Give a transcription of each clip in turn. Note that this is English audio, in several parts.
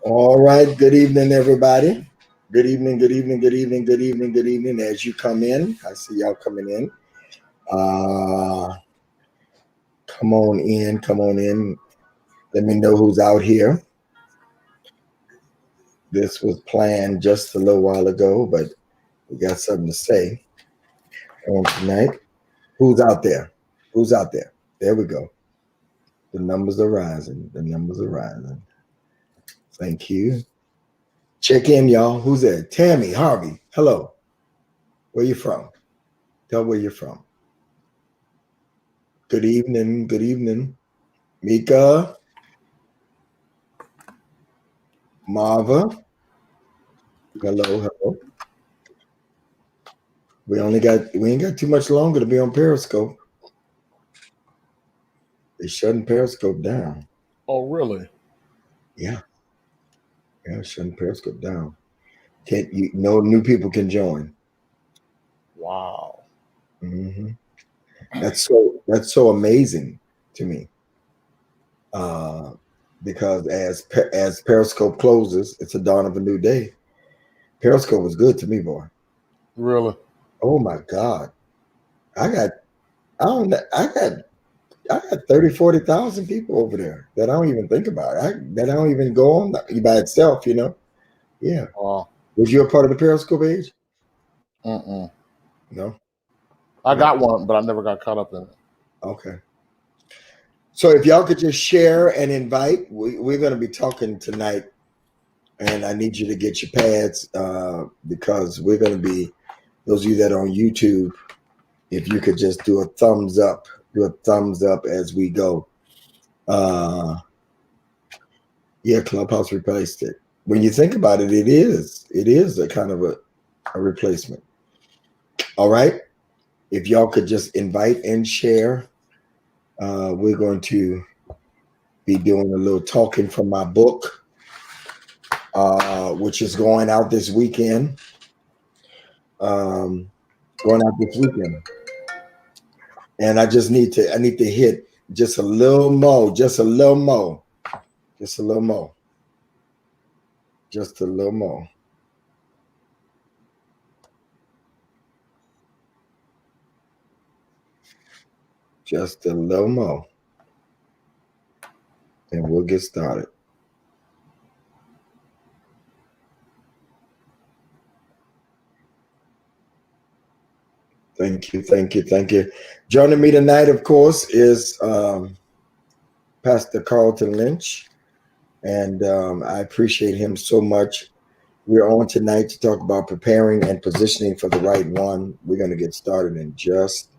All right. Good evening, everybody. Good evening. Good evening. Good evening. Good evening. Good evening. As you come in, I see y'all coming in. Uh, come on in. Come on in. Let me know who's out here. This was planned just a little while ago, but we got something to say on tonight. Who's out there? Who's out there? There we go. The numbers are rising. The numbers are rising. Thank you. Check in, y'all. Who's there? Tammy, Harvey. Hello. Where you from? Tell where you're from. Good evening. Good evening. Mika, Marva. Hello, hello. We ain't got too much longer to be on Periscope. They're shutting Periscope down. Oh, really? Yeah. Yeah, shutting Periscope down. Can't you no new people can join. Wow. hmm that's so amazing to me. Uh because as Periscope closes, it's a dawn of a new day. Periscope was good to me, boy. Really? Oh my God. I got I don't know, I got 30, 40,000 people over there that I don't even think about. That I don't even go on by itself, you know? Yeah. Wow. Was you a part of the Periscope age? Mm-mm. No? I No. got one, but I never got caught up in it. Okay. So if y'all could just share and invite, we're going to be talking tonight, and I need you to get your pads because we're going to be, those of you that are on YouTube, if you could just do a thumbs up as we go. Yeah, Clubhouse replaced it. When you think about it, it is a kind of a replacement. All right. If y'all could just invite and share, we're going to be doing a little talking from my book, which is going out this weekend. Um, going out this weekend, and I need to hit just a little more, just a little more, just a little more, just a little more. Just a little more, and we'll get started. Thank you, thank you, thank you. Joining me tonight, of course, is Pastor Carlton Lynch, and I appreciate him so much. We're on tonight to talk about preparing and positioning for the right one. We're going to get started in just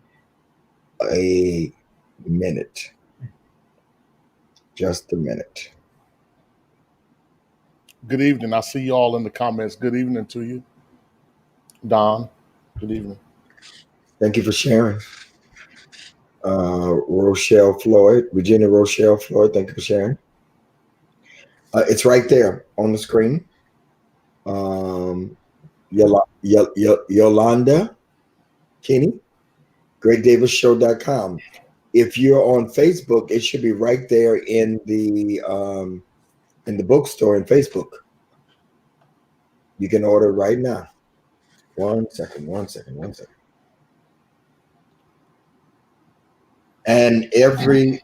a minute. Just a minute. Good evening. I see you all in the comments. Good evening to you. Don, good evening. Thank you for sharing. Rochelle Floyd, Virginia Rochelle Floyd, thank you for sharing. It's right there on the screen. Yolanda Kenny, GreatDavisShow.com. If you're on Facebook, it should be right there in the bookstore in Facebook. You can order right now. One second. And every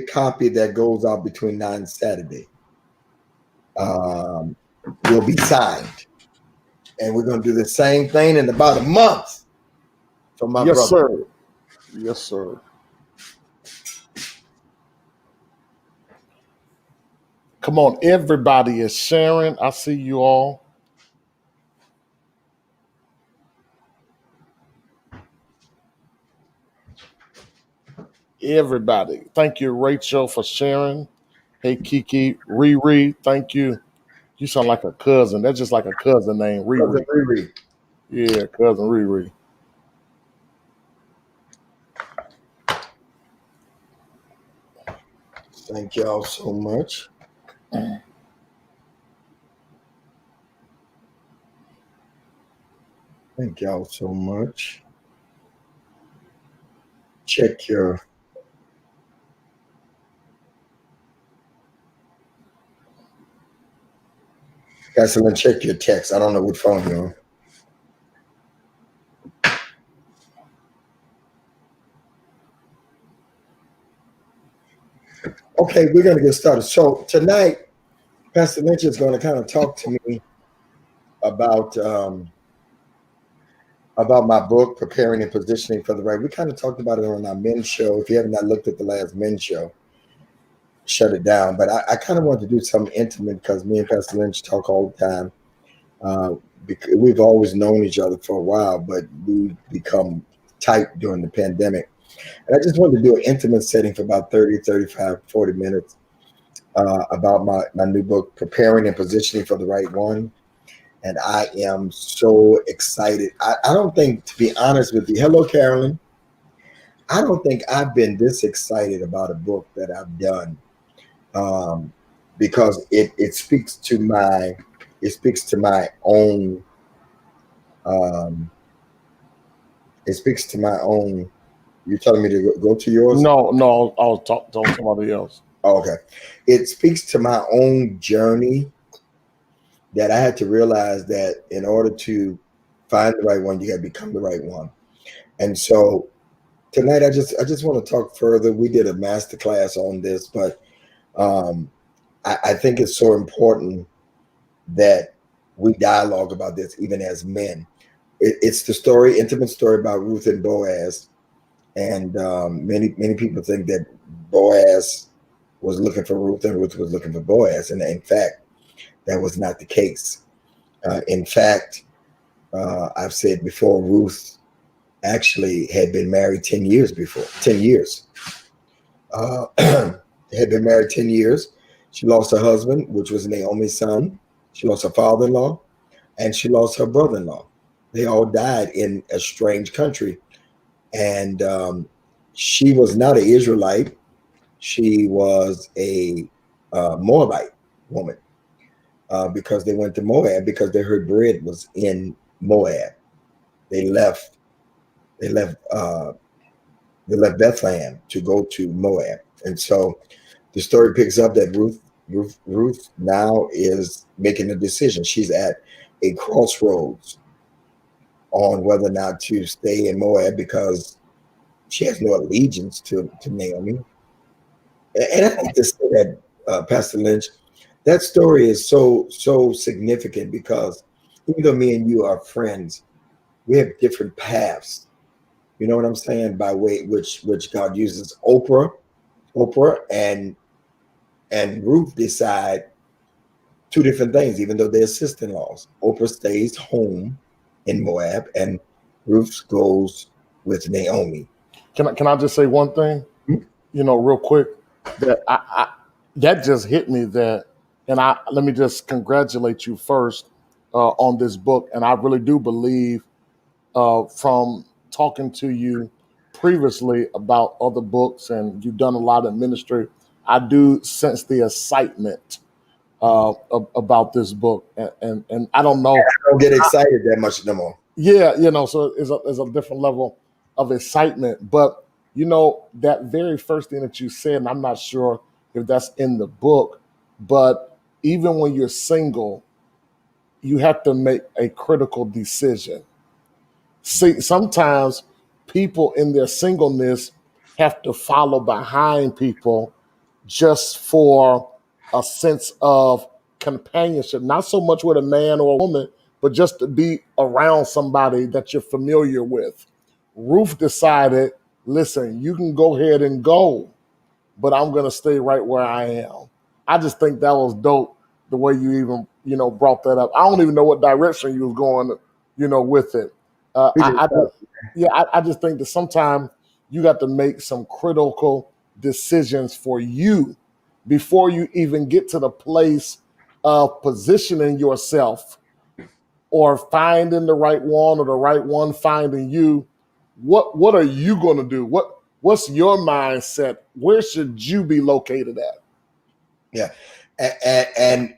copy that goes out between now and Saturday will be signed. And we're going to do the same thing in about a month for my Yes, brother. sir. Yes, sir. Come on, everybody is sharing. I see you all. Everybody. Thank you, Rachel, for sharing. Hey, Kiki, Riri, thank you. You sound like a cousin. That's just like a cousin named Brother Riri. Riri, Yeah, cousin Riri. thank y'all so much. Thank y'all so much. Check your Pastor Lynch, check your text. I don't know what phone you're on. Okay, we're going to get started. So tonight, Pastor Lynch is going to kind of talk to me about my book, Preparing and Positioning for the Right. We kind of talked about it on our men's show. If you have not looked at the last men's show, shut it down. But I kind of want to do something intimate because me and Pastor Lynch talk all the time. Because we've always known each other for a while, but we become tight during the pandemic. And I just wanted to do an intimate setting for about 30, 35, 40 minutes about my new book, Preparing and Positioning for the Right One. And I am so excited. I don't think, to be honest with you, hello, Carolyn. I don't think I've been this excited about a book that I've done because it speaks to my own it speaks to my own. You're telling me to go to yours? No, I'll talk to somebody else. Oh, okay. It speaks to my own journey that I had to realize that in order to find the right one, you got to become the right one. And so tonight, I just want to talk further. We did a master class on this, but I think it's so important that we dialogue about this, even as men. It's the story, intimate story about Ruth and Boaz. And many people think that Boaz was looking for Ruth and Ruth was looking for Boaz. And in fact, that was not the case. In fact, I've said before, Ruth actually had been married 10 years before. 10 years. Had been married 10 years. She lost her husband, which was Naomi's son. She lost her father-in-law, and she lost her brother-in-law. They all died in a strange country. And she was not an Israelite. She was a Moabite woman because they went to Moab because they heard bread was in Moab. They left Bethlehem to go to Moab. And so the story picks up that Ruth now is making a decision. She's at a crossroads on whether or not to stay in Moab because she has no allegiance to Naomi. And I think to say that, Pastor Lynch, that story is so significant because even though me and you are friends, we have different paths. You know what I'm saying? By way which God uses. Oprah and Ruth decide two different things, even though they're sister-in-laws. Oprah stays home in Moab, and Ruth goes with Naomi. Can I just say one thing? Real quick, that I that just hit me that, and let me just congratulate you first on this book, and I really do believe from talking to you previously about other books, and you've done a lot of ministry. I do sense the excitement about this book, and I don't know. I don't get excited that much no more. Yeah, so it's a different level of excitement. But that very first thing that you said, and I'm not sure if that's in the book, but even when you're single, you have to make a critical decision. See, sometimes people in their singleness have to follow behind people just for a sense of companionship, not so much with a man or a woman, but just to be around somebody that you're familiar with. Ruth decided, listen, you can go ahead and go, but I'm going to stay right where I am. I just think that was dope the way you even, brought that up. I don't even know what direction you was going, with it. I just think that sometimes you got to make some critical decisions for you before you even get to the place of positioning yourself or finding the right one or the right one finding you. What are you going to do? What's your mindset? Where should you be located at? Yeah, and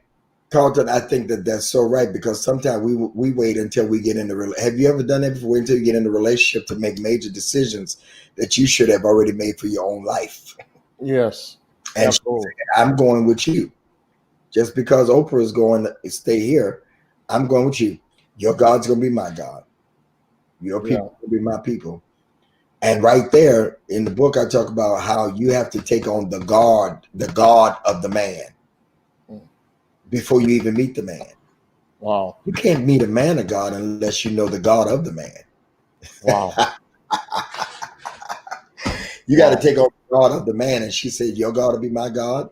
Carlton, I think that's so right because sometimes we wait until we get into. Have you ever done that before? Wait until you get in a relationship to make major decisions that you should have already made for your own life. Yes, And absolutely. I'm going with you. Just because Oprah is going to stay here, I'm going with you. Your God's going to be my God. Your Yeah. people will be my people. And right there in the book, I talk about how you have to take on the God of the man Mm. before you even meet the man. Wow. You can't meet a man of God unless you know the God of the man. Wow. You got to Wow. take on the God of the man. And she said, your God will be my God.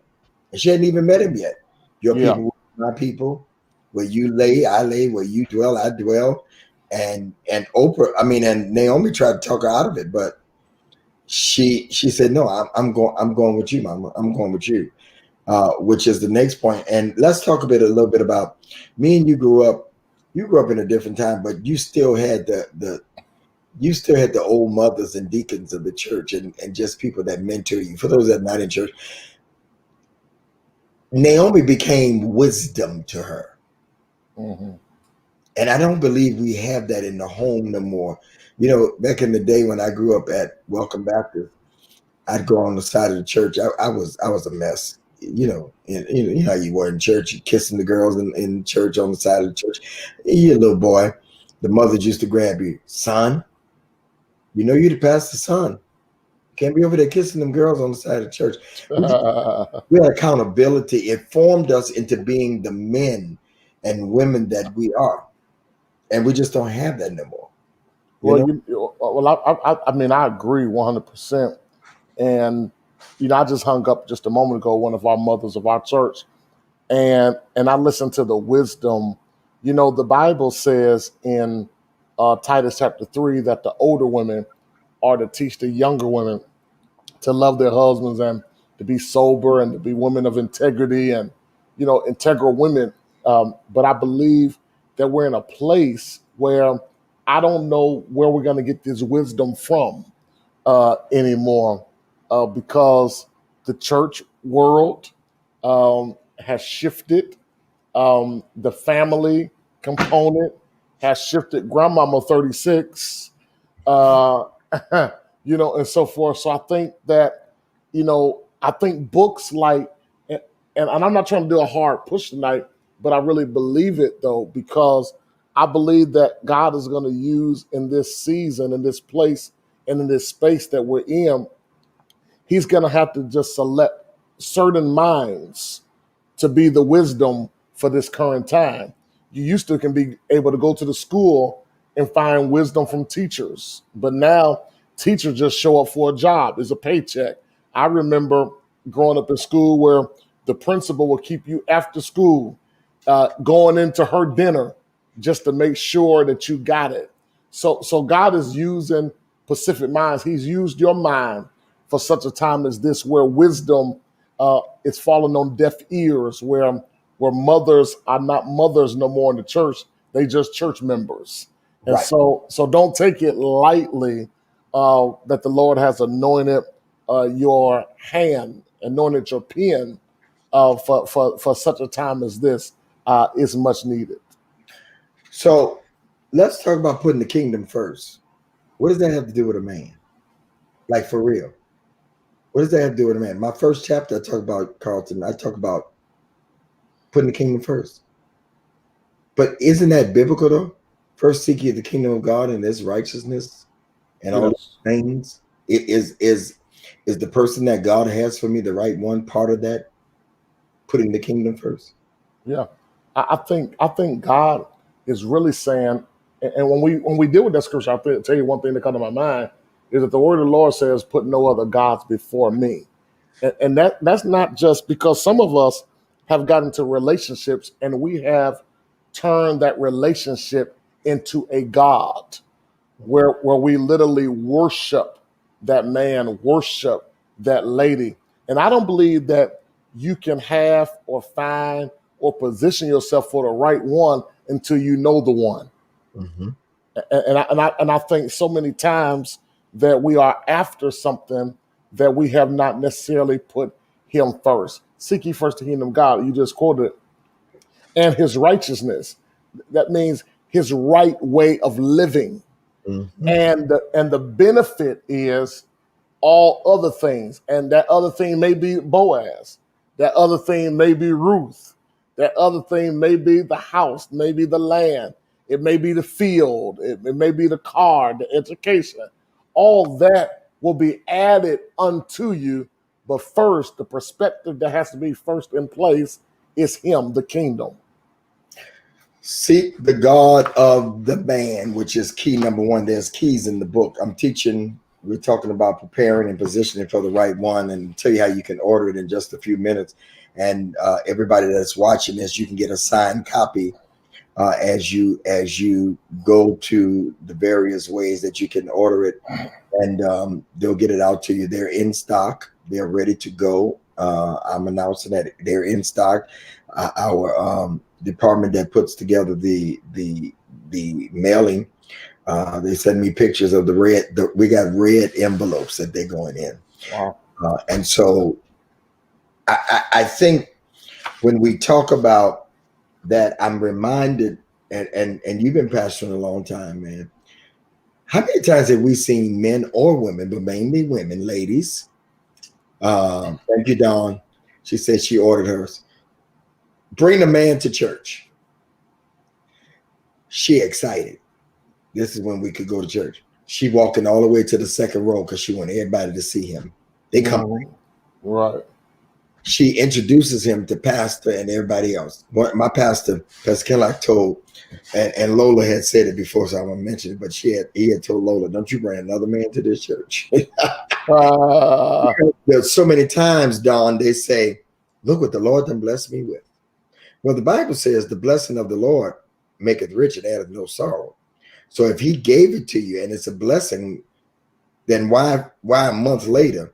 And she hadn't even met him yet. Your Yeah. people will be my people. Where you lay, I lay. Where you dwell, I dwell. And Oprah, I mean, and Naomi tried to talk her out of it, but she said, no, I'm going with you, Mama. I'm going with you. Which is the next point. And let's talk a little bit about me and you grew up. You grew up in a different time, but you still had the old mothers and deacons of the church and just people that mentor you. For those that are not in church, Naomi became wisdom to her. Hmm. And I don't believe we have that in the home no more. You know, back in the day when I grew up at Welcome Baptist, I'd go on the side of the church. I was a mess. You know how you were in church, you kissing the girls in church on the side of the church. You little boy, the mothers used to grab you, son. You know you're the pastor's son. You can't be over there kissing them girls on the side of the church. We had accountability. It formed us into being the men and women that we are, and we just don't have that no more. You Well, know, I mean, I agree 100%. And I just hung up just a moment ago one of our mothers of our church, and I listened to the wisdom. The Bible says in Titus chapter 3 that the older women are to teach the younger women to love their husbands and to be sober and to be women of integrity and integral women. But I believe that we're in a place where I don't know where we're going to get this wisdom from anymore, because the church world has shifted. The family component has shifted. Grandmama 36, uh, and so forth. So I think that, I think books like, and I'm not trying to do a hard push tonight, but I really believe it though, because I believe that God is going to use in this season, in this place, and in this space that we're in, He's going to have to just select certain minds to be the wisdom for this current time. You used to can be able to go to the school and find wisdom from teachers, but now teachers just show up for a job, is a paycheck. I remember growing up in school where the principal would keep you after school, going into her dinner just to make sure that you got it. So God is using Pacific Minds. He's used your mind for such a time as this, where wisdom is falling on deaf ears, where mothers are not mothers no more in the church; they just church members. And right? so don't take it lightly that the Lord has anointed your hand, anointed your pen for such a time as this is much needed. So let's talk about putting the kingdom first. What does that have to do with a man? Like for real? What does that have to do with a man? My first chapter, I talk about Carlton. I talk about putting the kingdom first. But isn't that biblical though? First seek ye the kingdom of God and His righteousness, and all Yes. these things. It is the person that God has for me the right one? Part of that, putting the kingdom first. Yeah, I think God is really saying, and when we deal with that scripture, tell you one thing that comes to my mind is that the word of the Lord says, "Put no other gods before me," and that's not just because some of us have gotten to relationships and we have turned that relationship into a god, where we literally worship that man, worship that lady. And I don't believe that you can have or find or position yourself for the right one until you know the one. Mm-hmm. And I think so many times that we are after something that we have not necessarily put him first. Seek ye first the kingdom of God. You just quoted it. And his righteousness. That means his right way of living. Mm-hmm. And the benefit is all other things, and that other thing may be Boaz, that other thing may be Ruth, That other thing may be the house, maybe the land, it may be the field, it may be the car, the education. All that will be added unto you. But first, the perspective that has to be first in place is Him, the kingdom. Seek the God of the man, which is key number one. There's keys in the book. I'm teaching, we're talking about preparing and positioning for the right one, and tell you how you can order it in just a few minutes. And everybody that's watching this, you can get a signed copy as you go to the various ways that you can order it, and they'll get it out to you. They're in stock. They're ready to go. I'm announcing that they're in stock. Our department that puts together the mailing, they send me pictures of the red. We got red envelopes that they're going in. Wow. And so I think when we talk about that, I'm reminded, and you've been pastoring a long time, man. How many times have we seen men or women, but mainly women, ladies? Thank you, Dawn. She said she ordered hers. Bring the man to church. She excited. This is when we could go to church. She walking all the way to the second row because she wanted everybody to see him. They come. Right. She introduces him to pastor and everybody else. My pastor, Pastor Kellogg, told, and Lola had said it before, so I'm gonna mention it, but he had told Lola, "Don't you bring another man to this church." There's so many times, Don, they say, "Look what the Lord done blessed me with." Well, the Bible says the blessing of the Lord maketh rich and addeth no sorrow. So if He gave it to you and it's a blessing, then why a month later,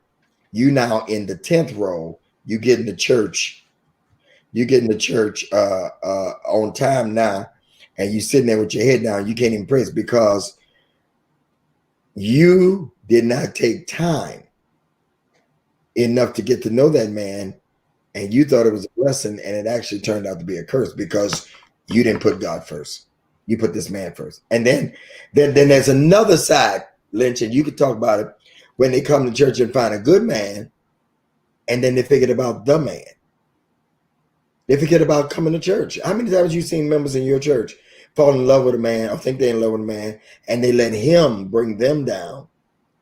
you now in the 10th row, you get in the church, on time now, and you sitting there with your head down, you can't even praise because you did not take time enough to get to know that man, and you thought it was a blessing, and it actually turned out to be a curse because you didn't put God first. You put this man first. And then there's another side, Lynch, and you could talk about it when they come to church and find a good man, and then they forget about the man. They forget about coming to church. How many times you seen members in your church fall in love with a man or think they're in love with a man, and they let him bring them down?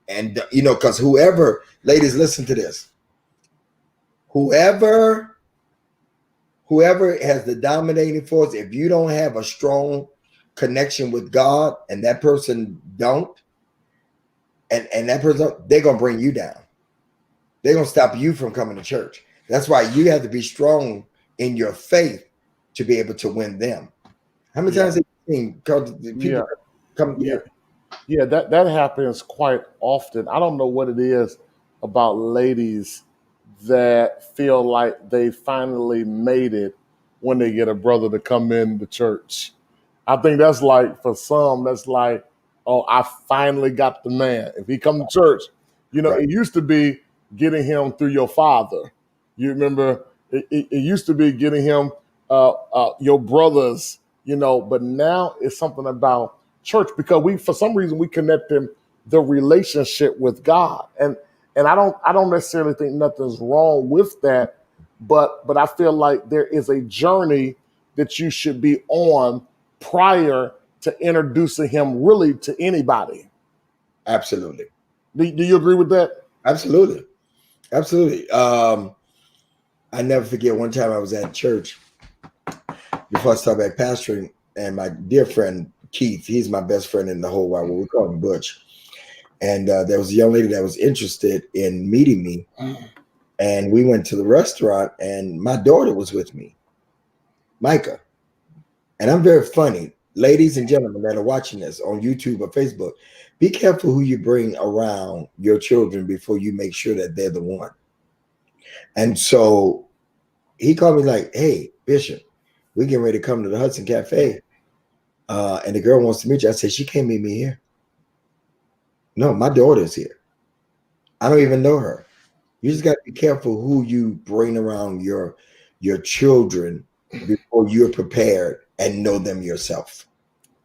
And, because whoever, ladies, listen to this. Whoever has the dominating force, if you don't have a strong connection with God and that person don't, and that person, they're going to bring you down. They're going to stop you from coming to church. That's why you have to be strong in your faith to be able to win them. How many times have you seen people come? Yeah, that happens quite often. I don't know what it is about ladies that feel like they finally made it when they get a brother to come in the church. I think that's like, for some, that's like, oh, I finally got the man. If he come to church, Right. It used to be getting him through your father. You remember, it used to be getting him your brothers, but now it's something about church because for some reason we connect the relationship with God. And I don't necessarily think nothing's wrong with that, but I feel like there is a journey that you should be on prior to introducing him really to anybody. Absolutely. Do you agree with that? Absolutely. I never forget one time I was at church before I started back pastoring, and my dear friend Keith, he's my best friend in the whole wide world. We call him Butch. And there was a young lady that was interested in meeting me. And we went to the restaurant, and my daughter was with me, Micah. And I'm very funny. Ladies and gentlemen that are watching this on YouTube or Facebook, be careful who you bring around your children before you make sure that they're the one. And so he called me like, "Hey, Bishop, we getting ready to come to the Hudson Cafe. And the girl wants to meet you." I said, "She can't meet me here. No, my daughter's here. I don't even know her." You just got to be careful who you bring around your children before you're prepared and know them yourself.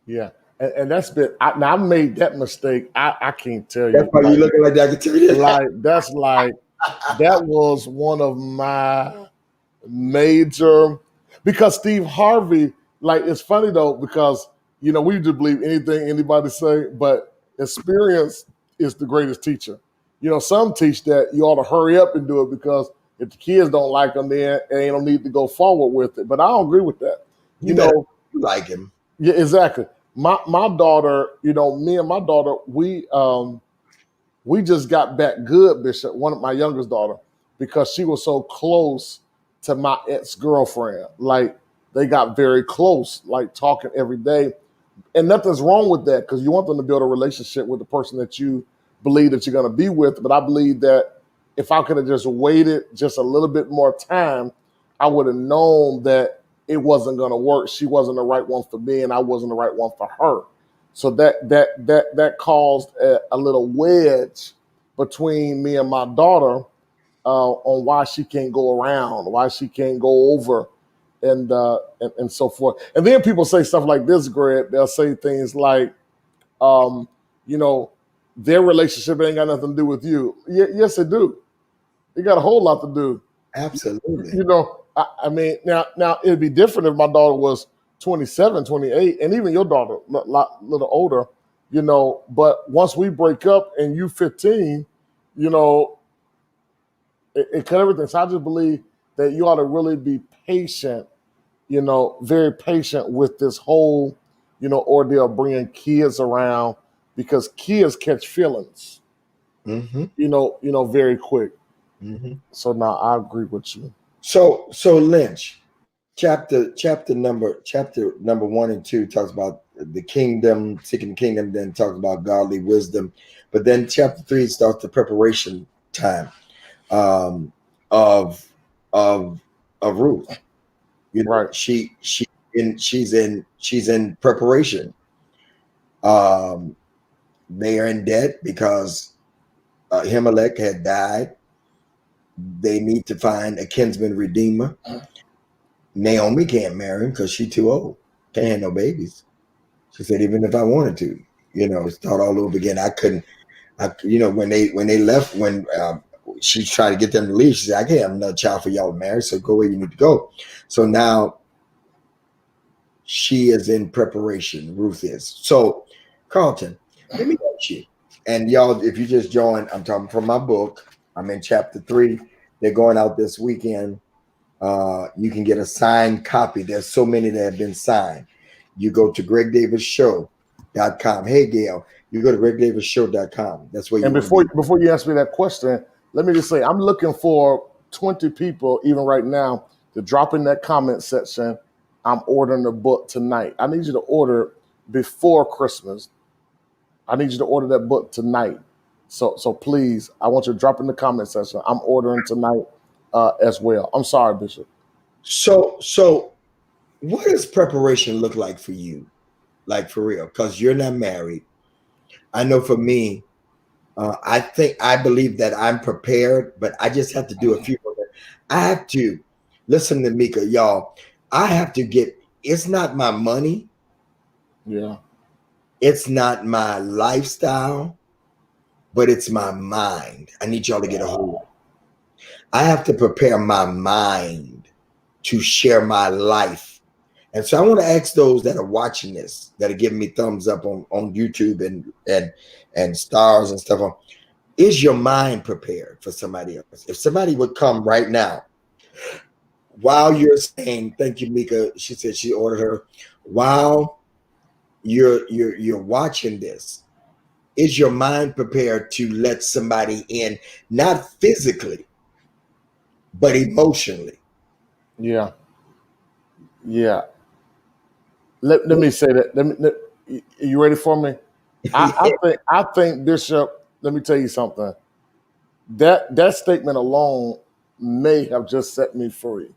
Yeah. And that's been, now I made that mistake. I can't tell you. That's why you looking like that. I can tell you that. That was one of my major because Steve Harvey, like, it's funny though, because we just believe anything anybody say, but experience is the greatest teacher. Some teach that you ought to hurry up and do it, because if the kids don't like them, then they don't need to go forward with it. But I don't agree with that. You better like him. Yeah, exactly. My daughter, me and my daughter, we just got back good, Bishop, one of my youngest daughter, because she was so close to my ex-girlfriend. Like, they got very close, like talking every day. And nothing's wrong with that, because you want them to build a relationship with the person that you believe that you're going to be with. But I believe that if I could have just waited just a little bit more time, I would have known that it wasn't going to work. She wasn't the right one for me, and I wasn't the right one for her. So that caused a little wedge between me and my daughter, on why she can't go around, why she can't go over, and so forth. And then people say stuff like this, Greg. They'll say things like, um, you know, their relationship ain't got nothing to do with you. Yes, it do. It got a whole lot to do. Absolutely. I mean, now it'd be different if my daughter was 27, 28, and even your daughter, little older, but once we break up and you 15, you know, it cut everything. So I just believe that you ought to really be patient, very patient with this whole, ordeal of bringing kids around, because kids catch feelings, Mm-hmm. Very quick. Mm-hmm. So now I agree with you. So Lynch, chapter number 1 and 2 talks about the kingdom, seeking the kingdom, then talks about godly wisdom, but then chapter 3 starts the preparation time, um, of of of Ruth. Right. She's in preparation. Um, they are in debt because Ahimelech had died. They need to find a kinsman redeemer. Naomi can't marry him because she's too old. Can't have no babies. She said, even if I wanted to, start all over again. I couldn't. When they left, when she tried to get them to leave, she said, I can't have another child for y'all to marry. So go where you need to go. So now she is in preparation. Ruth is. So, Carlton, let me ask you. And y'all, if you just joined, I'm talking from my book. I'm in chapter 3. They're going out this weekend. You can get a signed copy. There's so many that have been signed. You go to gregdavishow.com. Hey, Gail, you go to gregdavishow.com. That's where you And want to be. before you ask me that question, let me just say I'm looking for 20 people, even right now, to drop in that comment section. I'm ordering the book tonight. I need you to order before Christmas. I need you to order that book tonight. So please, I want you to drop in the comment section. I'm ordering tonight as well. I'm sorry, Bishop. So what does preparation look like for you? Like, for real? Because you're not married. I know for me, I believe that I'm prepared, but I just have to do a few more. I have to listen to Mika, y'all. I have to get. It's not my money. Yeah. It's not my lifestyle, but it's my mind. I need y'all to get a hold of it. I have to prepare my mind to share my life. And so I want to ask those that are watching this, that are giving me thumbs up on YouTube and stars and stuff on. Is your mind prepared for somebody else? If somebody would come right now, while you're saying thank you, Mika, she said she ordered her. While you're watching this, is your mind prepared to let somebody in, not physically, but emotionally? Yeah. Yeah. Let me say that. You ready for me? I think Bishop. Let me tell you something. That statement alone may have just set me free,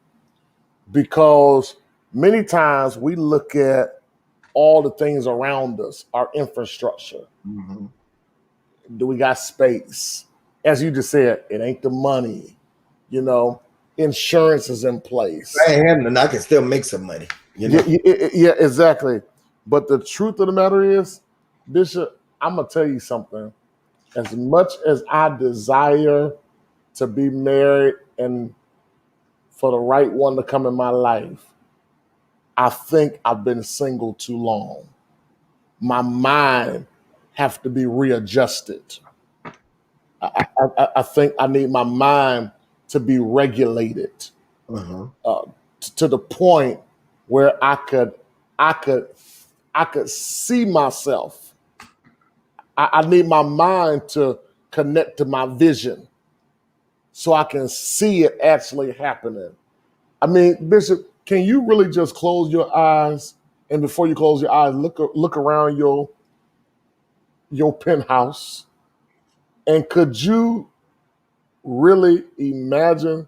because many times we look at all the things around us, our infrastructure. Mm-hmm. Do we got space? As you just said, it ain't the money. You know, insurance is in place. I am, and I can still make some money. Yeah, exactly. But the truth of the matter is, Bishop, I'm gonna tell you something. As much as I desire to be married and for the right one to come in my life, I think I've been single too long. My mind have to be readjusted. I think I need my mind to be regulated Uh-huh. to the point where I could I could see myself. I need my mind to connect to my vision so I can see it actually happening. I mean, Bishop, can you really just close your eyes, and before you close your eyes, look around your penthouse, and could you really imagine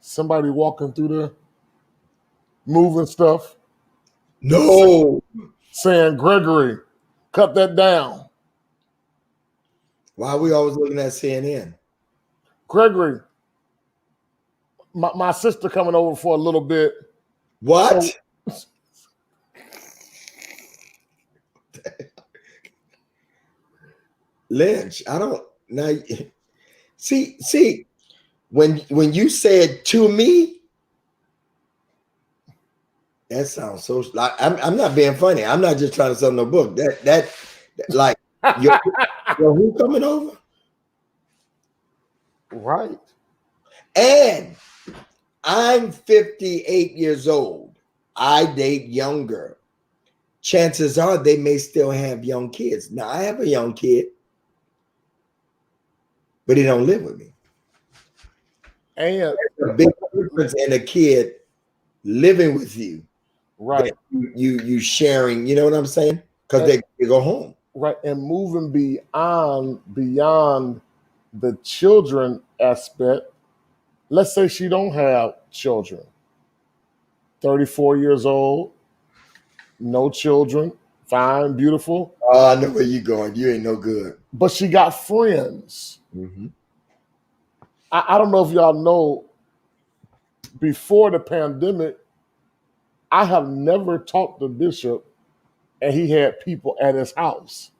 somebody walking through there, moving stuff, No. saying, "Gregory, cut that down. Why are we always looking at CNN? Gregory, my sister coming over for a little bit, so." What? Lynch, I don't now see when you said to me, that sounds so like I'm not being funny. I'm not just trying to sell no book. That like your who coming over? Right. And I'm 58 years old. I date younger. Chances are they may still have young kids. Now I have a young kid, but he don't live with me. And There's a big difference in a kid living with you right, than you sharing. You know what I'm saying? Because they go home. right, and moving beyond the children aspect. Let's say she don't have children. 34 years old, no children, fine, beautiful, Oh, I know where you going. You ain't no good. but she got friends. Mm-hmm. I don't know if y'all know, before the pandemic, I have never talked to Bishop and he had people at his house.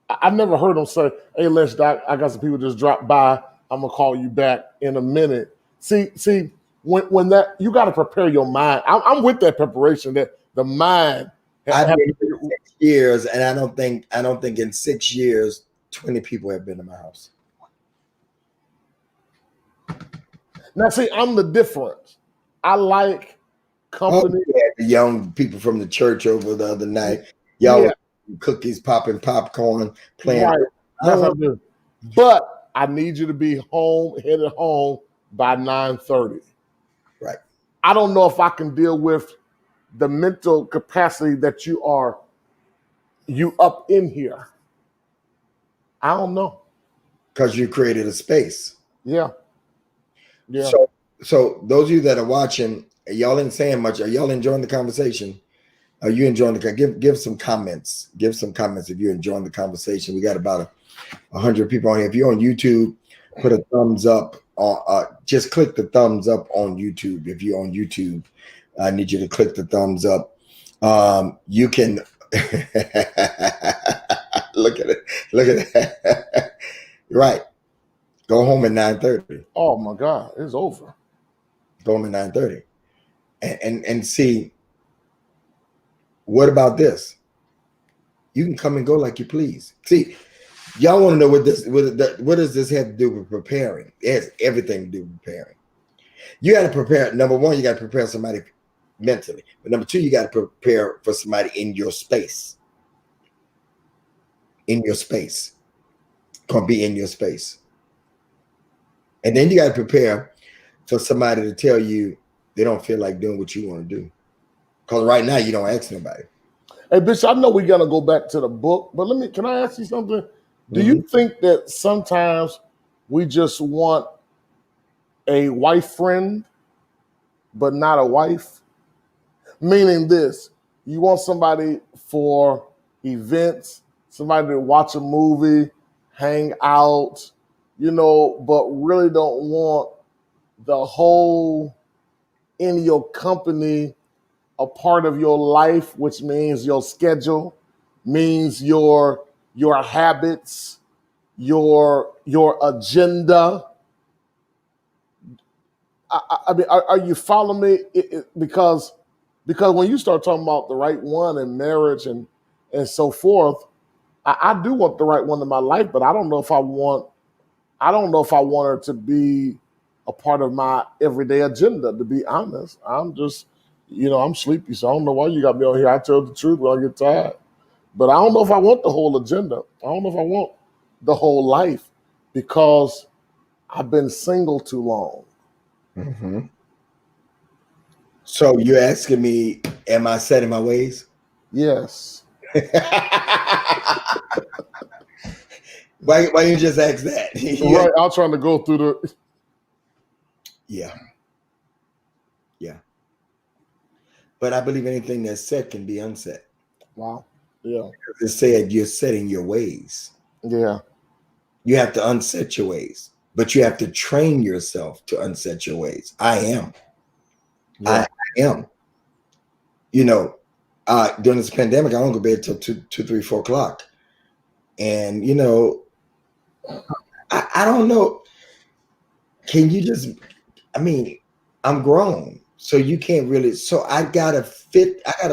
I never heard him say, "Hey, Lynch, Doc, I got some people just dropped by. I'm gonna call you back in a minute." See, when that you got to prepare your mind. I'm with that preparation. That the mind. I've been here 6 years, and I don't think in 6 years 20 people have been to my house. Now, see, I'm the difference. I like Oh, company. yeah, the young people from the church over the other night. Y'all Yeah, were cookies, popping popcorn, playing. right. I That's don't what I want, do. But I need you to be headed home by 9:30. right. I don't know if I can deal with the mental capacity that you up in here. I don't know. Because you created a space. Yeah, yeah. So those of you that are watching, y'all ain't saying much. Are y'all enjoying the conversation? Are you enjoying the give some comments? Give some comments if you're enjoying the conversation. We got about 100 people on here. If you're on YouTube, put a thumbs up. Just click the thumbs up on YouTube. If you're on YouTube, I need you to click the thumbs up. You can look at it. Look at that. Right. Go home at 9:30. Oh my God, it's over. Go home at 9:30. And see, what about this? You can come and go like you please. See, y'all want to know what does this have to do with preparing? It has everything to do with preparing. You got to prepare. Number one, you got to prepare somebody mentally. But number two, you got to prepare for somebody in your space. In your space. Gonna be in your space. And then you got to prepare for somebody to tell you they don't feel like doing what you want to do. Because right now you don't ask nobody. Hey, Bishop, I know we're gonna go back to the book, but can I ask you something? Do you think that sometimes we just want a wife friend, but not a wife? Meaning this, you want somebody for events, somebody to watch a movie, hang out, but really don't want the whole in your company a part of your life, which means your schedule, means your habits, your agenda. I mean, are you following me? Because Because when you start talking about the right one and marriage and so forth, I do want the right one in my life, but I don't know if I don't know if I want her to be a part of my everyday agenda, to be honest. I'm just, I'm sleepy, so I don't know why you got me on here. I tell the truth when I get tired. But I don't know if I want the whole agenda. I don't know if I want the whole life because I've been single too long. Mm-hmm. So you're asking me, am I set in my ways? Yes. Why you just ask that? Right. I was trying to go through the. Yeah. Yeah. But I believe anything that's set can be unset. Wow. Yeah. It said you're setting your ways. Yeah. You have to unset your ways, but you have to train yourself to unset your ways. I am. Yeah. I am. During this pandemic, I don't go to bed till 2, 3, 4 o'clock. And I don't know. Can you just I mean, I'm grown. So you can't really I gotta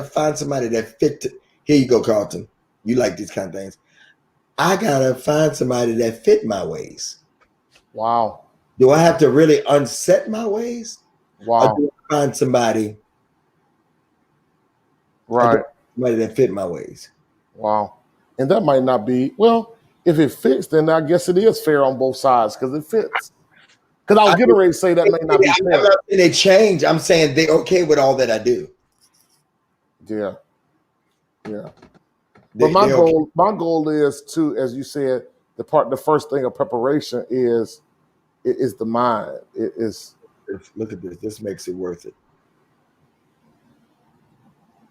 find somebody that fit. Here you go, Carlton. You like these kind of things. I gotta find somebody that fit my ways. Wow. Do I have to really unset my ways? Or Wow. do I find somebody Right. that fit my ways? Wow. And that might not be, well, if it fits, then I guess it is fair on both sides because it fits. Because I was getting ready to say that may not be I'm fair. not saying they change. I'm saying they're okay with all that I do. Yeah. Yeah. But They're okay. my goal is to, as you said, the first thing of preparation is the mind. It is, Look at this. This makes it worth it.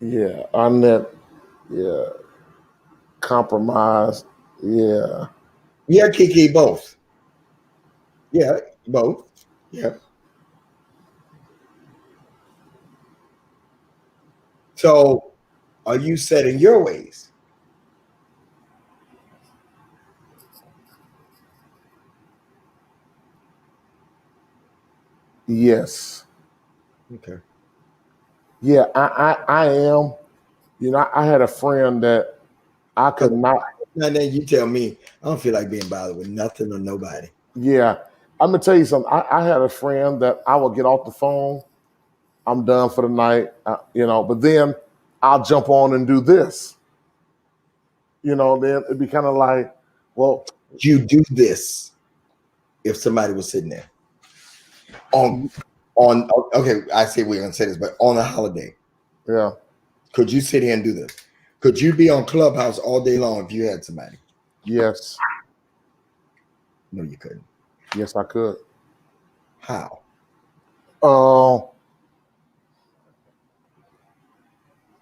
yeah, on that, yeah, compromise, yeah, Yeah, Kiki, both. Yeah, both. Yeah. So are you set in your ways? yes, Okay. yeah. I am. I had a friend that I could Because not. now then you tell me, I don't feel like being bothered with nothing or nobody. Yeah, I'm gonna tell you something. I had a friend that I would get off the phone. I'm done for the night, But then I'll jump on and do this. Then it'd be kind of like, well, You do this if somebody was sitting there on okay, I say we're gonna say this, but on a holiday, yeah, could you sit here and do this? Could you be on Clubhouse all day long if you had somebody? yes, No, you couldn't. yes, I could. How? Uh,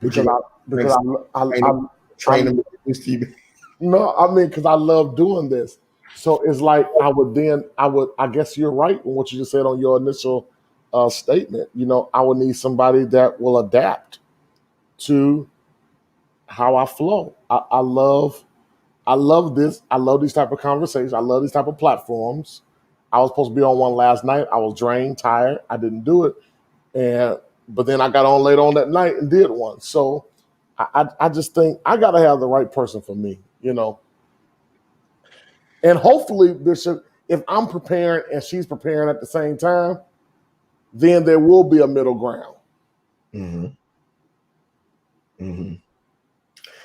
Would because you I train them? Steve? no, I mean, because I love doing this. So it's like I guess you're right in what you just said on your initial statement. I would need somebody that will adapt to how I flow. I love this. I love these type of conversations. I love these type of platforms. I was supposed to be on one last night. I was drained, tired. I didn't do it, but then I got on later on that night and did one. So I just think I got to have the right person for me. And hopefully, Bishop, if I'm preparing and she's preparing at the same time, then there will be a middle ground. Mm-hmm. Mm-hmm.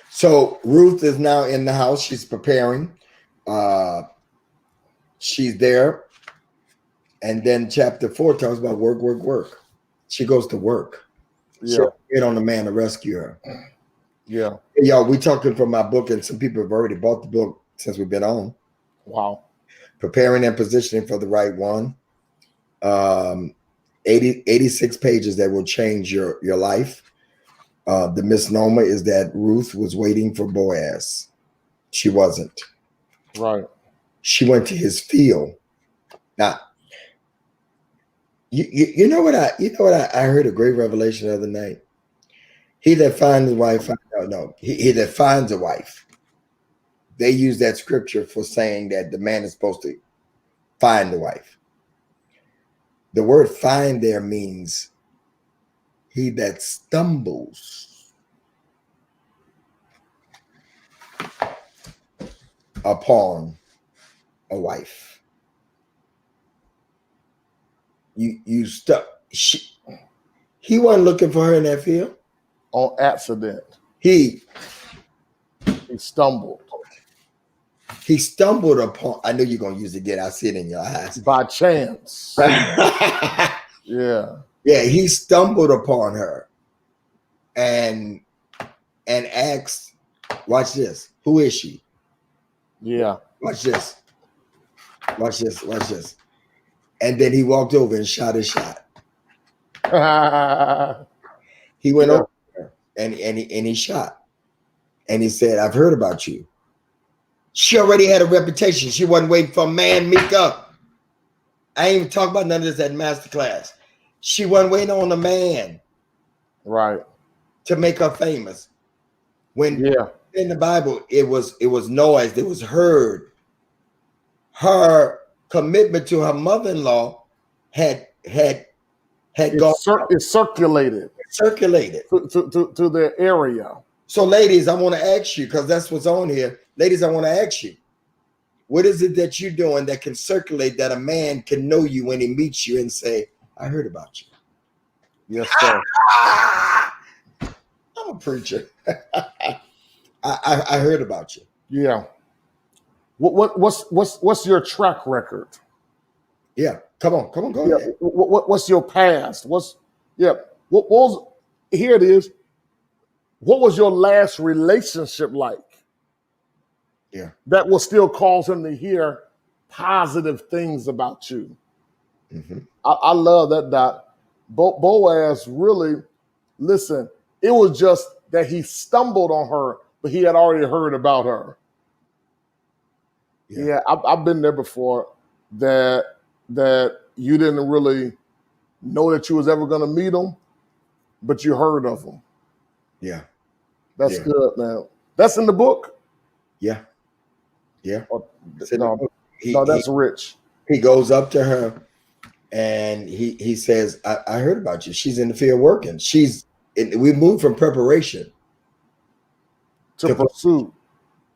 So Ruth is now in the house. She's preparing. Uh, she's there. And then chapter 4 talks about work, work, work. She goes to work. Yeah, She'll get on the man to rescue her. yeah. Hey, y'all, we talking from my book, and some people have already bought the book since we've been on. Wow. Preparing and positioning for the right one. 86 pages that will change your life. The misnomer is that Ruth was waiting for Boaz. She wasn't. Right. She went to his field. Now, you know what I heard a great revelation the other night. He that finds a wife, he that finds a wife. They use that scripture for saying that the man is supposed to find a wife. The word find there means he that stumbles upon a wife. You stuck. He wasn't looking for her in that field. On accident, He stumbled upon. I know you're gonna use it again. I see it in your eyes. by chance. Yeah, Yeah, he stumbled upon her, and asked, "Watch this. Who is she? yeah. Watch this. Watch this. Watch this." And then he walked over and shot his shot. He went over there and he shot. And he said, "I've heard about you." She already had a reputation. She wasn't waiting for a man, Mika. I ain't even talking about none of this at masterclass. She wasn't waiting on a man, right, to make her famous. When yeah, in the Bible, it was noise. It was heard. Her commitment to her mother-in-law had gone it circulated to their area. So, ladies, I want to ask you, because that's what's on here. Ladies, I want to ask you, what is it that you're doing that can circulate that a man can know you when he meets you and say, "I heard about you"? Yes, sir. I'm a preacher. I heard about you. Yeah. What's your track record? Yeah. Come on, go Yeah. ahead. What's your past? What was, here it is. What was your last relationship like? Yeah. That will still cause him to hear positive things about you. Mm-hmm. I love that, Doc. Boaz really, listen, it was just that he stumbled on her, but he had already heard about her. Yeah, I've been there before, that you didn't really know that you was ever going to meet them, but you heard of them. Yeah. That's good, man. That's in the book? Yeah. Yeah. That's rich. He goes up to her and he says, I heard about you. She's in the field working. We moved from preparation to pursue.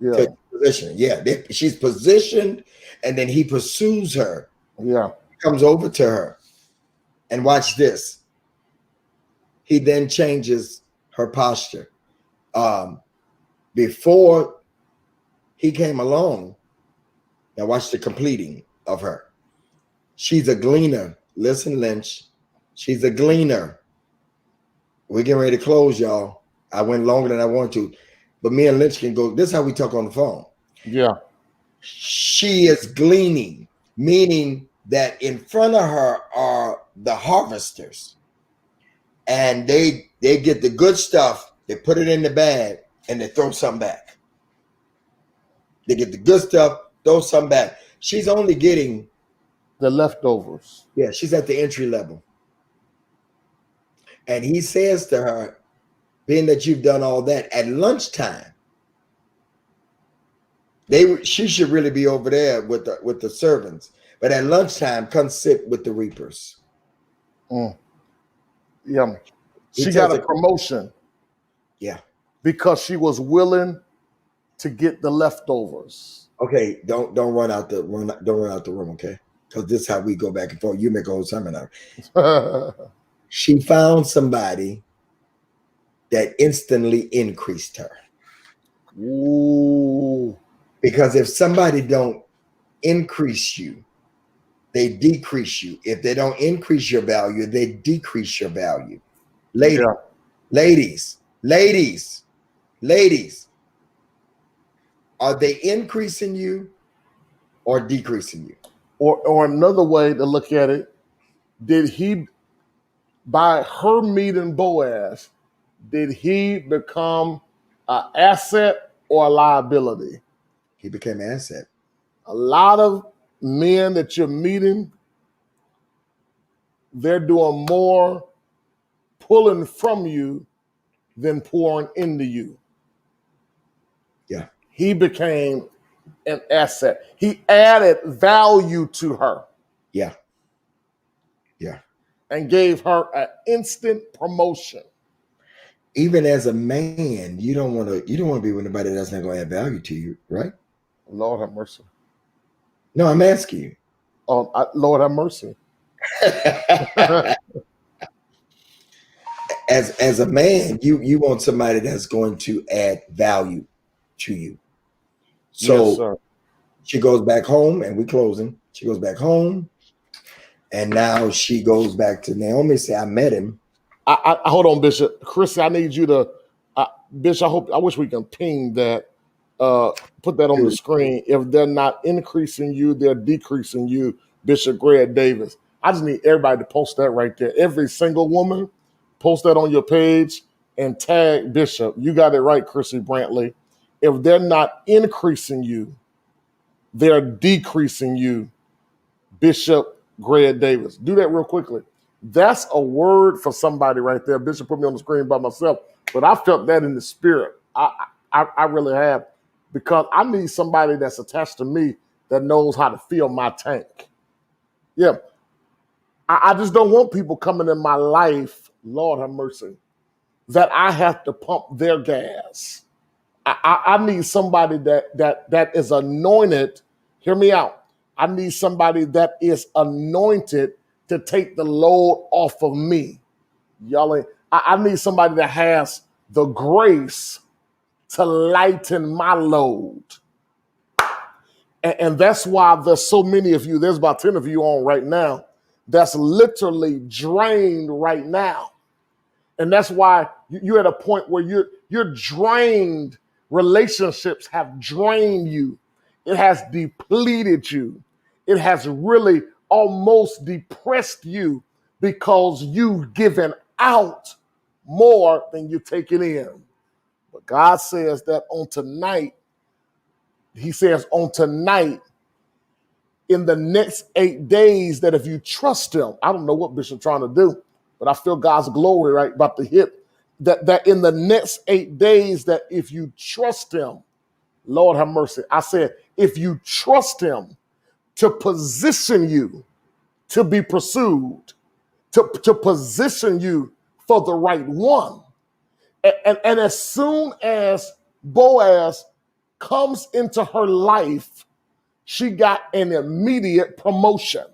Yeah. To position. Yeah. She's positioned, and then he pursues her. Yeah. Comes over to her. And watch this. He then changes her posture. Before he came along, now watch the completing of her. She's a gleaner. Listen, Lynch. She's a gleaner. We're getting ready to close, y'all. I went longer than I wanted to, but me and Lynch can go. This is how we talk on the phone. Yeah. She is gleaning, meaning that in front of her are the harvesters, and they get the good stuff, they put it in the bag, and they throw some back. They get the good stuff, throw some back. She's only getting the leftovers. Yeah, she's at the entry level. And he says to her, being that you've done all that, at lunchtime, she should really be over there with the servants. But at lunchtime, come sit with the reapers. Yeah. She got a promotion. Yeah. Because she was willing to get the leftovers. Okay, don't run out the room, okay? Because this is how we go back and forth. You make a whole seminar. She found somebody that instantly increased her. Ooh. Because if somebody don't increase you, they decrease you. If they don't increase your value, they decrease your value. Ladies, are they increasing you or decreasing you? Or another way to look at it, did he, by her meeting Boaz, did he become an asset or a liability? He became an asset. A lot of men that you're meeting, they're doing more pulling from you than pouring into you. Yeah. He became an asset. He added value to her. Yeah. Yeah. and gave her an instant promotion. Even as a man, you don't want to be with anybody that's not going to add value to you, right? Lord have mercy. No, I'm asking you. Lord have mercy. As a man, you want somebody that's going to add value to you. Yes, So sir. she goes back home, and we closing. She goes back home, and now she goes back to Naomi. Say, I met him. I hold on, Bishop. Chris, I need you to, Bishop. I wish we can ping that. Put that on the screen. If they're not increasing you, they're decreasing you. Bishop Greg Davis. I just need everybody to post that right there. Every single woman, post that on your page and tag Bishop. You got it right, Chrissy Brantley. If they're not increasing you, they're decreasing you. Bishop Greg Davis. Do that real quickly. That's a word for somebody right there. Bishop put me on the screen by myself, but I felt that in the spirit. I really have, because I need somebody that's attached to me that knows how to fill my tank. Yeah. I just don't want people coming in my life, Lord have mercy, that I have to pump their gas. I need somebody that is anointed. Hear me out. I need somebody that is anointed to take the load off of me. Y'all ain't, I need somebody that has the grace to lighten my load. And that's why there's so many of you, there's about 10 of you on right now, that's literally drained right now. And that's why you're at a point where you're drained. Relationships have drained you. It has depleted you. It has really almost depressed you because you've given out more than you're taking in. But God says that on tonight, He says on tonight, in the next 8 days, that if you trust Him, I don't know what Bishop's trying to do, but I feel God's glory right about to hit. That in the next 8 days, that if you trust Him, Lord have mercy. I said, if you trust Him to position you to be pursued, to position you for the right one. And as soon as Boaz comes into her life, she got an immediate promotion.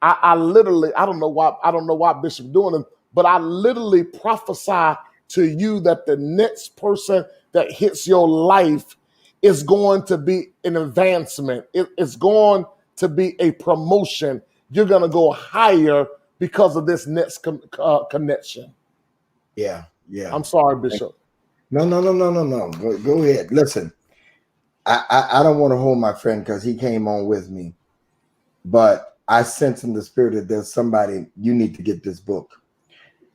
I literally, I don't know why Bishop doing it, but I literally prophesy to you that the next person that hits your life is going to be an advancement. It's going to be a promotion. You're going to go higher because of this next connection. Yeah. I'm sorry, Bishop. No. Go ahead. Listen, I don't want to hold my friend because he came on with me, but I sense in the spirit that there's somebody, you need to get this book.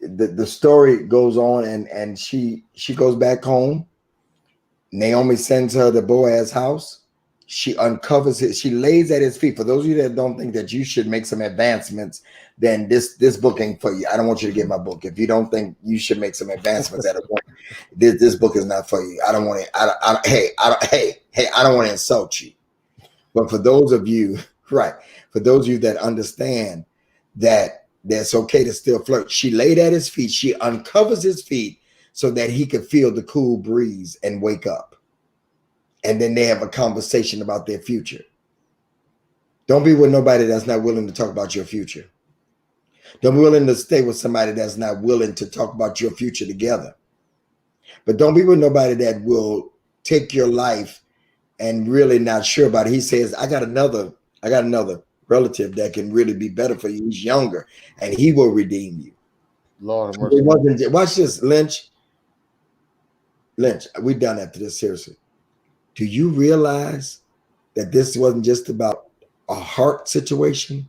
The story goes on, and she goes back home. Naomi sends her to Boaz's house. She uncovers it. She lays at his feet. For those of you that don't think that you should make some advancements, then this book ain't for you. I don't want you to get my book. If you don't think you should make some advancements at a point, this book is not for you. I don't want to. I don't want to insult you. But for those of you, right? For those of you that understand that it's okay to still flirt, she laid at his feet. She uncovers his feet so that he could feel the cool breeze and wake up. And then they have a conversation about their future. Don't be with nobody that's not willing to talk about your future. Don't be willing to stay with somebody that's not willing to talk about your future together. But don't be with nobody that will take your life and really not sure about it. He says, I got another relative that can really be better for you. He's younger and he will redeem you. Lord have mercy. It wasn't, watch this, Lynch, we done after this, seriously. Do you realize that this wasn't just about a heart situation?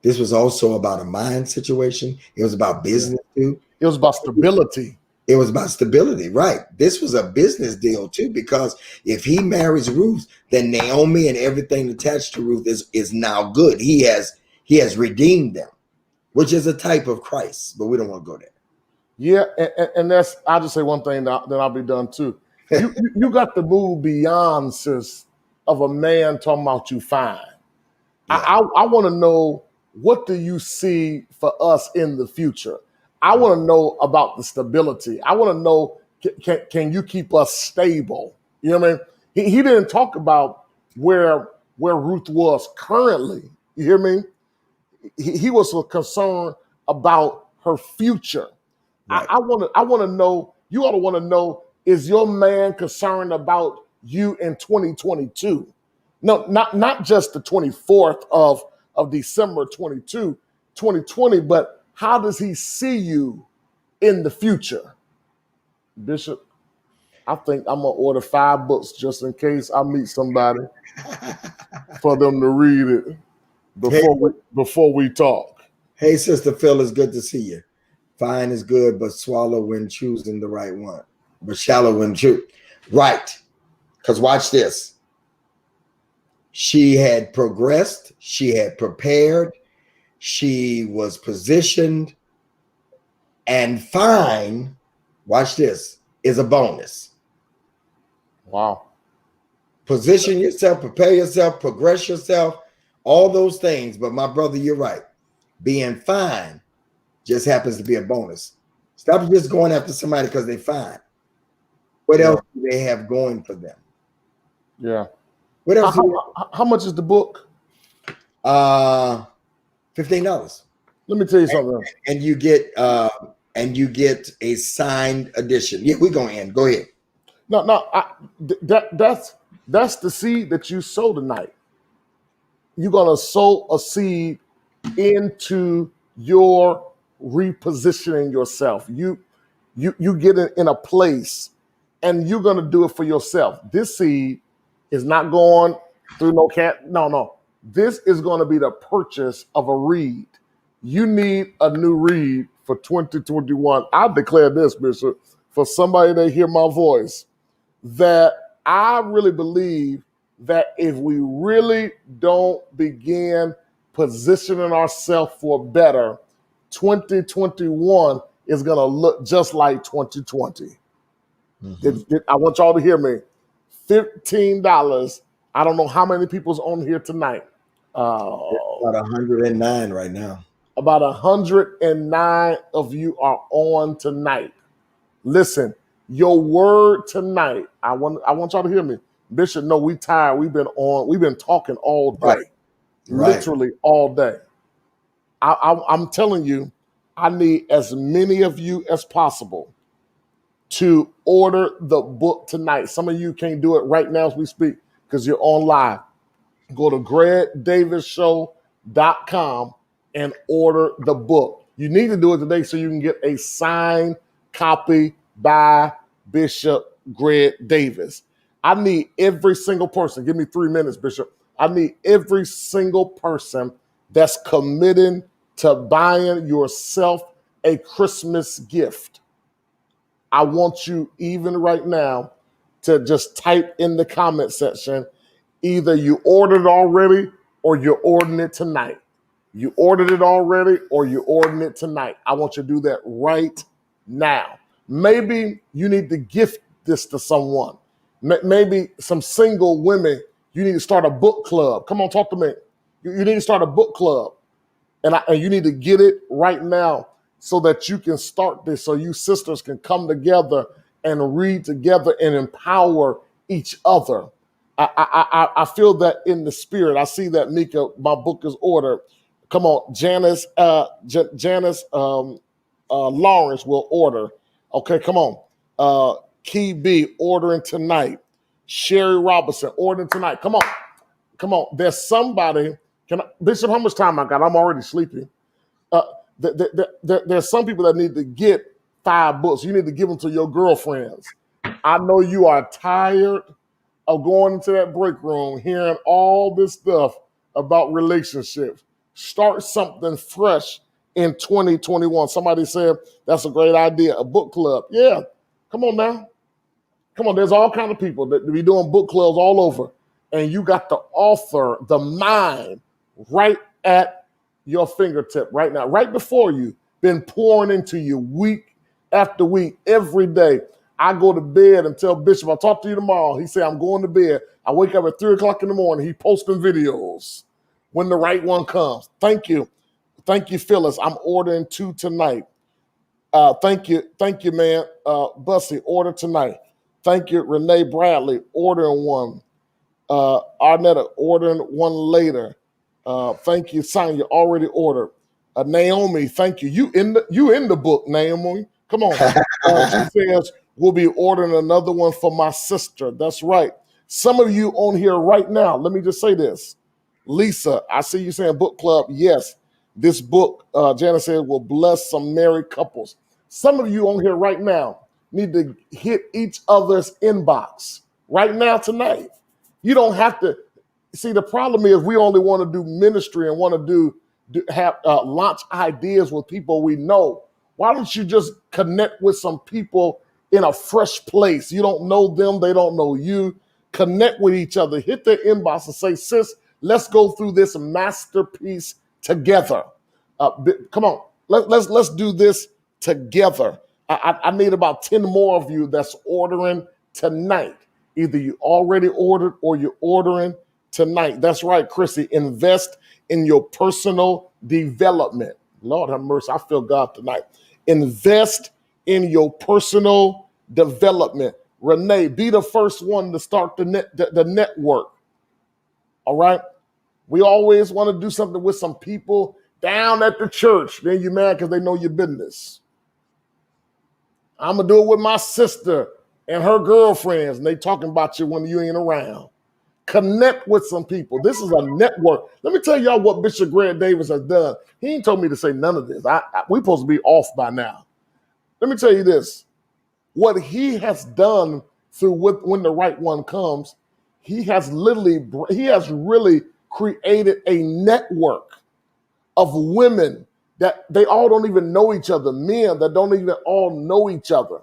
This was also about a mind situation. It was about business too. It was about stability. It was about stability, right? This was a business deal too, because if he marries Ruth, then Naomi and everything attached to Ruth is now good. He has redeemed them, which is a type of Christ, but we don't want to go there. Yeah, and that's, I'll just say one thing, then I'll be done too. You got to move beyond, sis, of a man talking about you fine. Yeah. I want to know what do you see for us in the future? I want to know about the stability. I want to know, can you keep us stable? You know what I mean? He didn't talk about where Ruth was currently. You hear me? He was concerned about her future. Right. I want to know. You ought to want to know: is your man concerned about you in 2022? No, not just the 24th of December 2020, but how does he see you in the future, Bishop? I think I'm gonna order 5 books just in case I meet somebody for them to read it Hey, before we talk. hey, Sister Phil, it's good to see you. Fine is good, but swallow when choosing the right one. But shallow when choose. Right. Because watch this. She had progressed. She had prepared. She was positioned. And fine, watch this, is a bonus. Wow. Position yourself, prepare yourself, progress yourself, all those things. But my brother, you're right. Being fine just happens to be a bonus. Stop just going after somebody because they're fine. What Yeah. else do they have going for them? Yeah. What else? How much is the book? $15. Let me tell you something. And you get a signed edition. Yeah, we're gonna end. Go ahead. No, that's the seed that you sow tonight. You're gonna sow a seed into your repositioning yourself. You get in a place, and you're gonna do it for yourself. This seed is not going through no cat. No. This is going to be the purchase of a reed. You need a new reed for 2021. I declare this, Bishop, for somebody to hear my voice, that I really believe that if we really don't begin positioning ourselves for better, 2021 is going to look just like 2020. I want y'all to hear me. $15. I don't know how many people's on here tonight. About 109 right now. About 109 of you are on tonight. Listen, your word tonight. I want y'all to hear me. Bishop, no, we tired. We've been talking all day. Right. Literally all day. I'm telling you, I need as many of you as possible to order the book tonight. Some of you can't do it right now as we speak because you're on live. Go to GregDavisShow.com and order the book. You need to do it today so you can get a signed copy by Bishop Greg Davis. I need every single person. Give me 3 minutes, Bishop. I need every single person that's committing to buying yourself a Christmas gift. I want you, even right now, to just type in the comment section, either you ordered already or you're ordering it tonight. You ordered it already or you're ordering it tonight. I want you to do that right now. Maybe you need to gift this to someone. Maybe some single women, you need to start a book club. Come on, talk to me. You need to start a book club. And you need to get it right now so that you can start this, so you sisters can come together and read together and empower each other. I feel that in the spirit. I see that, Mika, my book is ordered. Come on, Janice Lawrence will order. Okay, come on. Key B ordering tonight. Sherry Robinson ordering tonight. Come on. There's somebody. Bishop, how much time I got? I'm already sleepy. There's some people that need to get 5 books. You need to give them to your girlfriends. I know you are tired of going into that break room, hearing all this stuff about relationships. Start something fresh in 2021. Somebody said that's a great idea, a book club. Yeah, come on now. Come on, there's all kind of people that be doing book clubs all over. And you got the author, the mind, right at your fingertip right now, right before you, been pouring into you week after week, every day. I go to bed and tell Bishop, I'll talk to you tomorrow. He say, I'm going to bed. I wake up at 3 o'clock in the morning. He posting videos when the right one comes. Thank you. Thank you, Phyllis. I'm ordering 2 tonight. Thank you, man. Bussy, order tonight. Thank you, Renee Bradley, ordering 1. Arnetta ordering 1 later. Thank you, Sonia, already ordered. Naomi, thank you. You in the book, Naomi. Come on. She says we'll be ordering another one for my sister. That's right. Some of you on here right now. Let me just say this, Lisa. I see you saying book club. Yes, this book, Janice said, will bless some married couples. Some of you on here right now need to hit each other's inbox right now tonight. You don't have to. See, the problem is we only want to do ministry and want to have launch ideas with people we know. Why don't you just connect with some people in a fresh place? You don't know them, they don't know you. Connect with each other. Hit their inbox and say, sis, let's go through this masterpiece together. Come on, let's do this together. I need about 10 more of you that's ordering tonight. Either you already ordered or you're ordering tonight. That's right, Chrissy. Invest in your personal development. Lord have mercy. I feel God tonight. Invest in your personal development. Renee, be the first one to start the network. All right. We always want to do something with some people down at the church. Then you're mad because they know your business. I'm going to do it with my sister and her girlfriends, and they talking about you when you ain't around. Connect with some people. This is a network. Let me tell y'all what Bishop Greg Davis has done. He ain't told me to say none of this. We supposed to be off by now. Let me tell you this. What he has done through when the right one comes, he has really created a network of women that they all don't even know each other, men that don't even all know each other.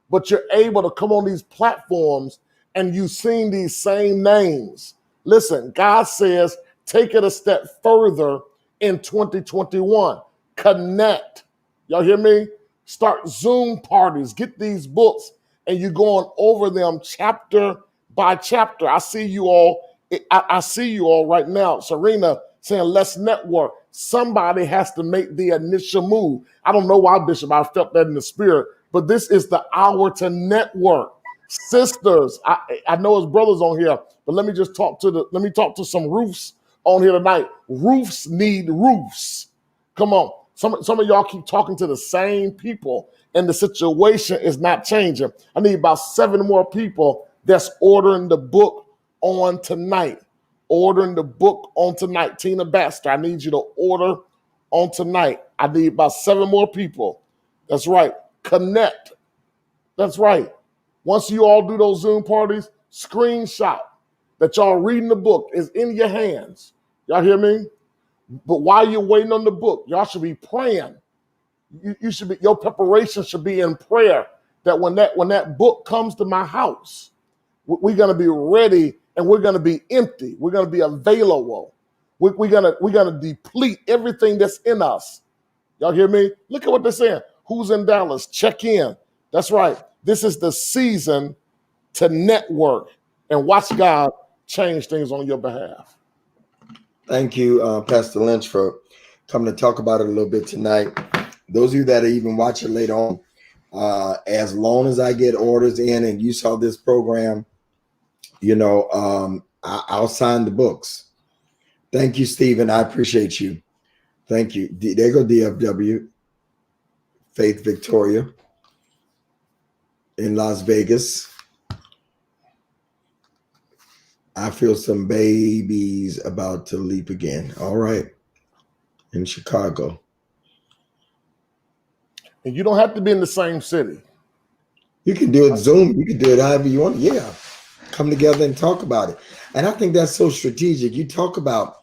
But you're able to come on these platforms and you've seen these same names. Listen, God says, take it a step further in 2021. Connect. Y'all hear me? Start Zoom parties. Get these books and you're going over them chapter by chapter. I see you all. I see you all right now. Serena saying, let's network. Somebody has to make the initial move. I don't know why, Bishop, I felt that in the spirit, but this is the hour to network. Sisters, I know his brothers on here, but let me talk to some roofs on here tonight. Roofs need roofs. Come on. Some of y'all keep talking to the same people and the situation is not changing. I need about 7 more people that's ordering the book on tonight. Ordering the book on tonight. Tina Baxter, I need you to order on tonight. I need about 7 more people. That's right. Connect. That's right. Once you all do those Zoom parties, screenshot that y'all reading the book is in your hands. Y'all hear me? But while you're waiting on the book, y'all should be praying. Your preparation should be in prayer that when that book comes to my house, we're going to be ready and we're going to be empty. We're going to be available. We're going to deplete everything that's in us. Y'all hear me? Look at what they're saying. Who's in Dallas? Check in. That's right. This is the season to network and watch God change things on your behalf. Thank you, Pastor Lynch, for coming to talk about it a little bit tonight. Those of you that are even watching later on, as long as I get orders in and you saw this program, I'll sign the books. Thank you, Stephen. I appreciate you. Thank you. There go DFW, Faith Victoria in Las Vegas. I feel some babies about to leap again. All right. In Chicago. And you don't have to be in the same city. You can do it Zoom. You can do it however you want. Yeah. Come together and talk about it. And I think that's so strategic. You talk about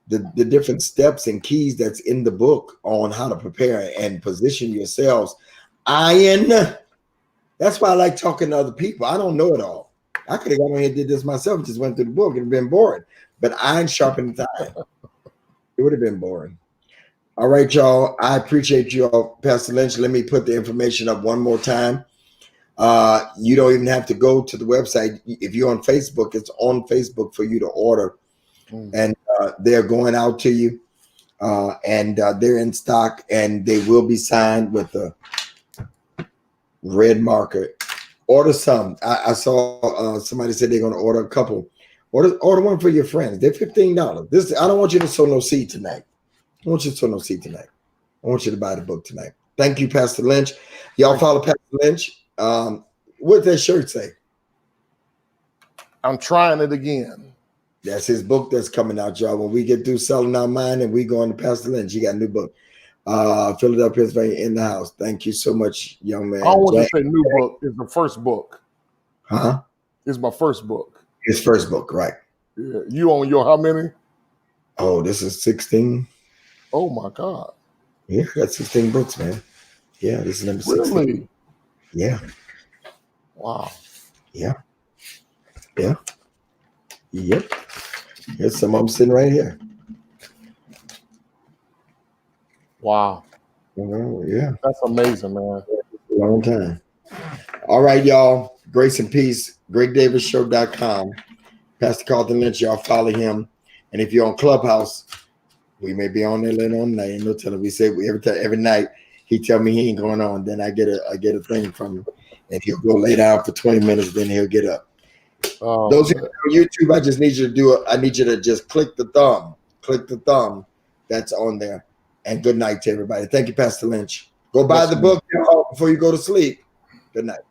the different steps and keys that's in the book on how to prepare and position yourselves. That's why I like talking to other people. I don't know it all. I could have gone ahead and did this myself, just went through the book. It would have been boring. But iron sharpened iron. It would have been boring. All right, y'all. I appreciate you all. Pastor Lynch, let me put the information up one more time. You don't even have to go to the website. If you're on Facebook, it's on Facebook for you to order. And they're going out to you. and they're in stock, and they will be signed with a red marker. Order some. I saw somebody said they're going to order a couple. Order one for your friends. They're $15. This I don't want you to sow no seed tonight. I want you to sow no seed tonight. I want you to buy the book tonight. Thank you, Pastor Lynch. Y'all follow Pastor Lynch. What does that shirt say? I'm trying it again. That's his book that's coming out, y'all. When we get through selling our mind and we going to Pastor Lynch, he got a new book. Philadelphia, Pennsylvania, in the house. Thank you so much, young man. I don't want to say new book. It's the first book. Huh? It's my first book. His first book, right? Yeah. You on your how many? Oh, this is 16. Oh my God. Yeah, I got 16 books, man. Yeah, this is number 16. Really? Yeah. Wow. Yeah. Yeah. Yep. Here's some of them sitting right here. Wow. Yeah. That's amazing, man. A long time. All right, y'all. Grace and peace. GregDavisShow.com. Pastor Carlton Lynch, y'all follow him. And if you're on Clubhouse, we may be on there later on tonight. Ain't no telling. We say every night he tell me he ain't going on. Then I get a thing from him, and he'll go lay down for 20 minutes. Then he'll get up. Those who are on YouTube, I just need you to do it. I need you to just click the thumb. Click the thumb that's on there. And good night to everybody. Thank you, Pastor Lynch. Go buy the book before you go to sleep. Good night.